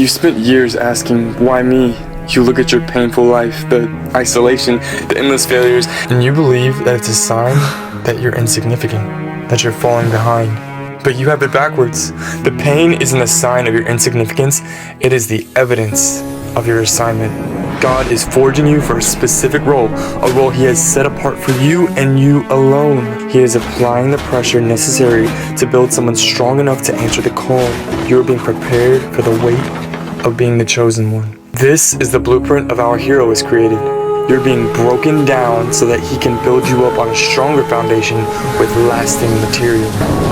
You spent years asking, why me? You look at your painful life, the isolation, the endless failures, and you believe that it's a sign that you're insignificant, that you're falling behind. But you have it backwards. The pain isn't a sign of your insignificance, it is the evidence of your assignment. God is forging you for a specific role, a role He has set apart for you and you alone. He is applying the pressure necessary to build someone strong enough to answer the call. You are being prepared for the weight of being the chosen one. This is the blueprint of how our hero is created. You're being broken down so that He can build you up on a stronger foundation with lasting material.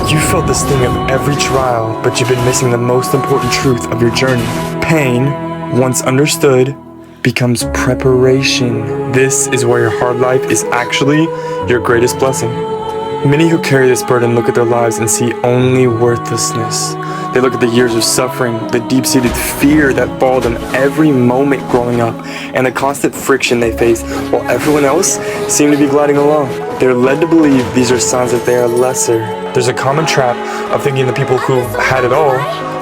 You felt the sting of every trial, but you've been missing the most important truth of your journey. Pain, once understood, becomes preparation. This is where your hard life is actually your greatest blessing. Many who carry this burden look at their lives and see only worthlessness. They look at the years of suffering, the deep-seated fear that followed them every moment growing up, and the constant friction they face while everyone else seemed to be gliding along. They're led to believe these are signs that they are lesser. There's a common trap of thinking the people who've had it all,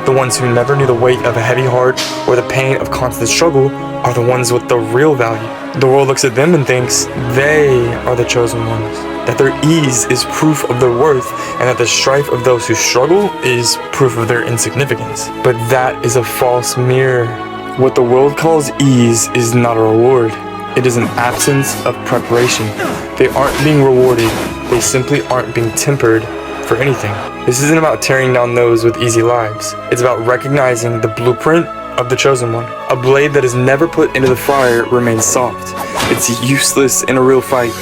the ones who never knew the weight of a heavy heart or the pain of constant struggle, are the ones with the real value. The world looks at them and thinks they are the chosen ones, that their ease is proof of their worth, and that the strife of those who struggle is proof of their insignificance. But that is a false mirror. What the world calls ease is not a reward. It is an absence of preparation. They aren't being rewarded, they simply aren't being tempered for anything. This isn't about tearing down those with easy lives. It's about recognizing the blueprint of the chosen one. A blade that is never put into the fire remains soft. It's useless in a real fight.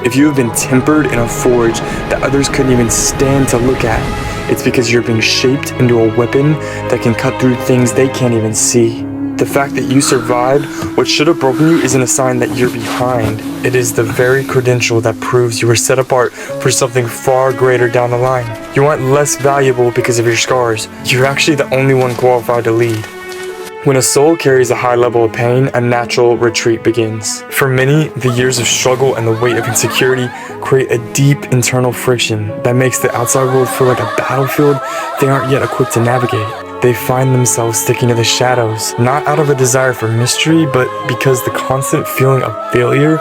If you have been tempered in a forge that others couldn't even stand to look at, it's because you're being shaped into a weapon that can cut through things they can't even see. The fact that you survived what should have broken you isn't a sign that you're behind. It is the very credential that proves you were set apart for something far greater down the line. You aren't less valuable because of your scars. You're actually the only one qualified to lead. When a soul carries a high level of pain, a natural retreat begins. For many, the years of struggle and the weight of insecurity create a deep internal friction that makes the outside world feel like a battlefield they aren't yet equipped to navigate. They find themselves sticking to the shadows, not out of a desire for mystery, but because the constant feeling of failure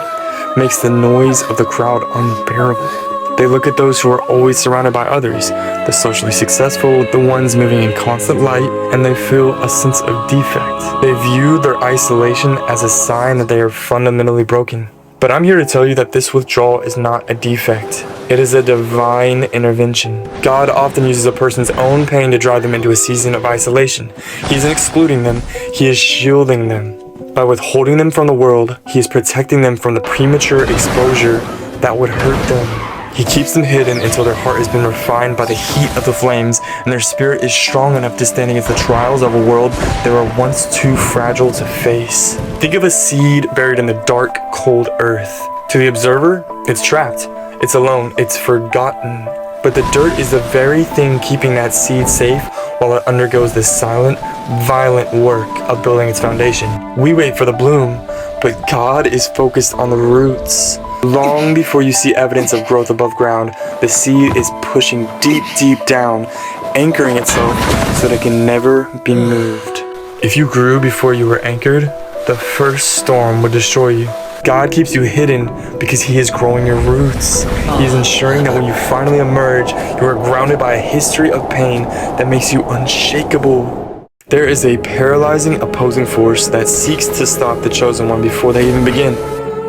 makes the noise of the crowd unbearable. They look at those who are always surrounded by others, the socially successful, the ones moving in constant light, and they feel a sense of defect. They view their isolation as a sign that they are fundamentally broken. But I'm here to tell you that this withdrawal is not a defect. It is a divine intervention. God often uses a person's own pain to drive them into a season of isolation. He isn't excluding them, He is shielding them. By withholding them from the world, He is protecting them from the premature exposure that would hurt them. He keeps them hidden until their heart has been refined by the heat of the flames and their spirit is strong enough to stand against the trials of a world they were once too fragile to face. Think of a seed buried in the dark, cold earth. To the observer, it's trapped, it's alone, it's forgotten. But the dirt is the very thing keeping that seed safe while it undergoes the silent, violent work of building its foundation. We wait for the bloom, but God is focused on the roots. Long before you see evidence of growth above ground, the seed is pushing deep, deep down, anchoring itself so that it can never be moved. If you grew before you were anchored, the first storm would destroy you. God keeps you hidden because He is growing your roots. He is ensuring that when you finally emerge, you are grounded by a history of pain that makes you unshakable. There is a paralyzing opposing force that seeks to stop the chosen one before they even begin.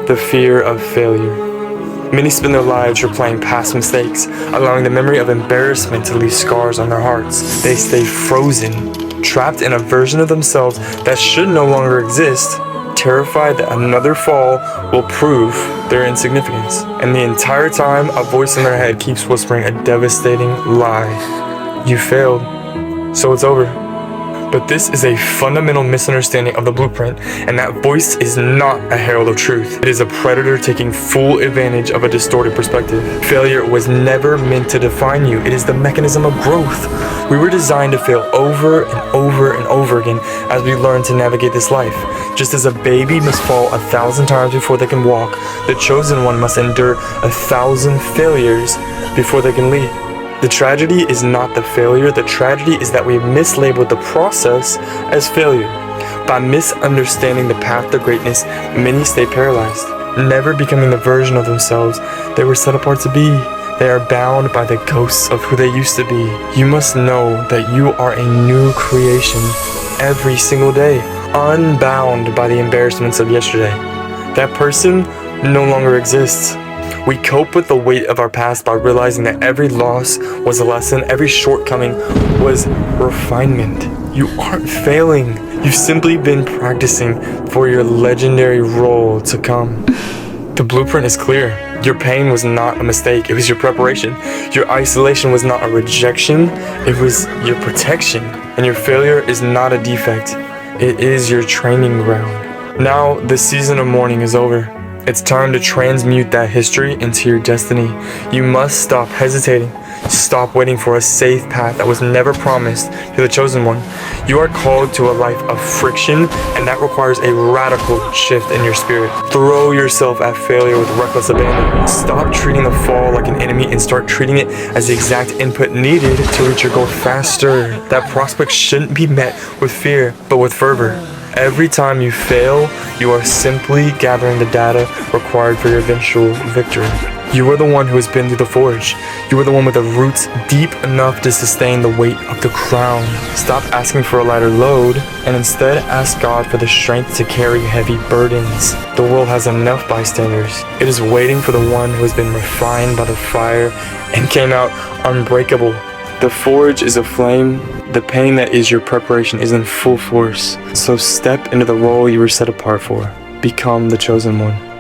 The fear of failure. Many spend their lives replaying past mistakes, allowing the memory of embarrassment to leave scars on their hearts. They stay frozen, trapped in a version of themselves that should no longer exist, terrified that another fall will prove their insignificance. And the entire time, a voice in their head keeps whispering a devastating lie. You failed, so it's over. But this is a fundamental misunderstanding of the blueprint, and that voice is not a herald of truth. It is a predator taking full advantage of a distorted perspective. Failure was never meant to define you. It is the mechanism of growth. We were designed to fail over and over and over again as we learn to navigate this life. Just as a baby must fall 1,000 times before they can walk, the chosen one must endure 1,000 failures before they can lead. The tragedy is not the failure. The tragedy is that we mislabeled the process as failure. By misunderstanding the path to greatness, many stay paralyzed, never becoming the version of themselves they were set apart to be. They are bound by the ghosts of who they used to be. You must know that you are a new creation every single day, unbound by the embarrassments of yesterday. That person no longer exists. We cope with the weight of our past by realizing that every loss was a lesson, every shortcoming was refinement. You aren't failing. You've simply been practicing for your legendary role to come. The blueprint is clear. Your pain was not a mistake, it was your preparation. Your isolation was not a rejection, it was your protection. And your failure is not a defect, it is your training ground. Now, the season of mourning is over. It's time to transmute that history into your destiny. You must stop hesitating. Stop waiting for a safe path that was never promised to the chosen one. You are called to a life of friction, and that requires a radical shift in your spirit. Throw yourself at failure with reckless abandon. Stop treating the fall like an enemy and start treating it as the exact input needed to reach your goal faster. That prospect shouldn't be met with fear, but with fervor. Every time you fail, you are simply gathering the data required for your eventual victory. You are the one who has been through the forge. You are the one with the roots deep enough to sustain the weight of the crown. Stop asking for a lighter load and instead ask God for the strength to carry heavy burdens. The world has enough bystanders. It is waiting for the one who has been refined by the fire and came out unbreakable. The forge is aflame. The pain that is your preparation is in full force. So step into the role you were set apart for. Become the chosen one.